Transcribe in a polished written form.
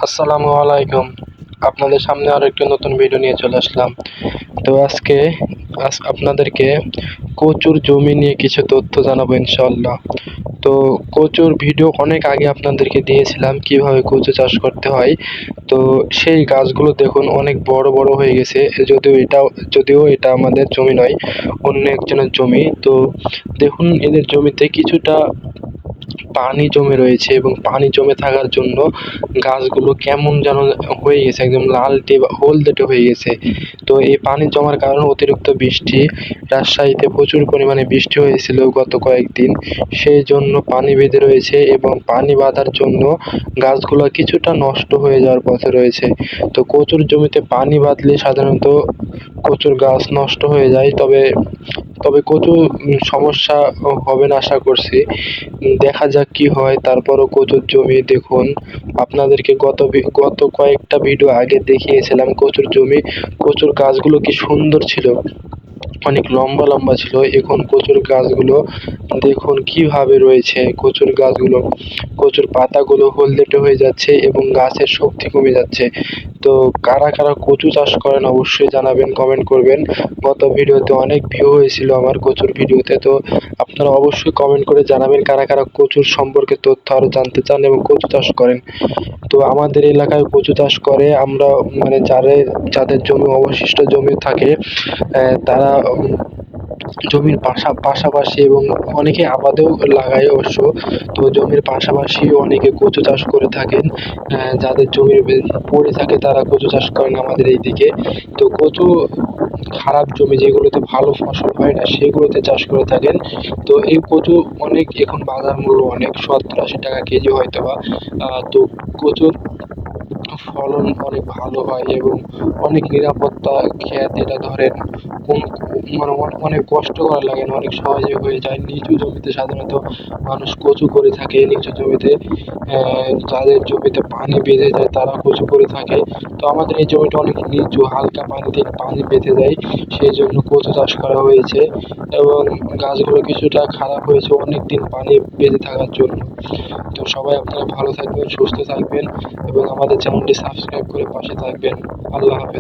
আসসালামু আলাইকুম। আপনাদের সামনে আরো একটি নতুন ভিডিও নিয়ে চলে আসলাম। তো আজকে আপনাদেরকে কচুর জমি নিয়ে কিছু তথ্য জানাবো ইনশাআল্লাহ। তো কচুর ভিডিও অনেক আগে আপনাদেরকে দিয়েছিলাম কিভাবে কচু চাষ করতে হয়। তো সেই গাছগুলো দেখুন অনেক বড় বড় হয়ে গেছে। যদিও এটা আমাদের জমি নয়, অন্য একজনের জমি। তো দেখুন এদের জমিতে কিছুটা পানি জমে রয়েছে এবং পানি জমে থাকার জন্য গাছগুলো কেমন যেন হয়ে গেছে, একদম লালটে বা হলদেটে হয়ে গেছে। তো এই পানি জমার কারণে অতিরিক্ত বৃষ্টি, রাজশাহীতে প্রচুর পরিমাণে বৃষ্টি হয়েছিল গত কয়েকদিন, সেই জন্য পানি বেঁধে রয়েছে এবং পানি বাঁধার জন্য গাছগুলো কিছুটা নষ্ট হয়ে যাওয়ার পথে রয়েছে। তো কচুর জমিতে পানি বাঁধলে সাধারণত কচুর গাছ নষ্ট হয়ে যায়। তবে কচু সমস্যা হবে না আশা করছি। দেখা যাক কি হয়। তারপরও কচুর জমি দেখুন, আপনাদেরকে গত কয়েকটা ভিডিও আগে দেখিয়েছিলাম কচুর জমি। কচুর গাছগুলো কি সুন্দর ছিল, অনেক লম্বা লম্বা ছিল। এখন কচুর গাছগুলো দেখুন কিভাবে রয়েছে। কচুর পাতাগুলো হলদেটে হয়ে যাচ্ছে এবং গাছের শক্তি কমে যাচ্ছে। তো কারা কারা কচু চাষ করেন অবশ্যই জানাবেন, কমেন্ট করবেন। গত ভিডিওতে অনেক ভিউ হয়েছিল আমার কচুর ভিডিওতে। তো আপনারা অবশ্যই কমেন্ট করে জানাবেন কারা কারা কচুর সম্পর্কে তথ্য আরো জানতে চান এবং কচু চাষ করেন। তো আমাদের এলাকায় কচু চাষ করে আমরা, মানে যাদের জমি অবশিষ্ট জমি থাকে, তারা জমির পাশাপাশি এবং অনেকে আবাদেও লাগায় অবশ্য। তো জমির পাশাপাশি অনেকে কচু চাষ করে থাকেন। যাদের জমি পড়ে থাকে তারা কচু চাষ করেন আমাদের এইদিকে। তো কচু খারাপ জমি যেগুলোতে ভালো ফসল হয় না সেগুলোতে চাষ করে থাকেন। তো এই কচু অনেক এখন বাজার মূল্য অনেক, 70-80 টাকা কেজি হয়তোবা। তো কচুর ফলন অনেক ভালো হয় এবং অনেক নিরাপত্তা ক্ষেত। এটা ধরেন কোন মানে অনেক কষ্ট করা লাগে না, অনেক সহজে হয়ে যায়। নিচু জমিতে সাধারণত মানুষ কচু করে থাকে। নিচু জমিতে যাদের জমিতে পানি বেঁধে যায় তারা কচু করে থাকে। তো আমাদের এই জমিটা অনেক নিচু, হালকা পানিতে পানি বেঁধে যায়, সেই জন্য কচু চাষ করা হয়েছে। এবং গাছগুলো কিছুটা খারাপ হয়েছে অনেকদিন পানি বেঁধে থাকার জন্য। তো সবাই আপনারা ভালো থাকবেন, সুস্থ থাকবেন এবং আমাদের চ্যানেলটি সাবস্ক্রাইব করে পাশে থাকবেন। আল্লাহ হাফেজ।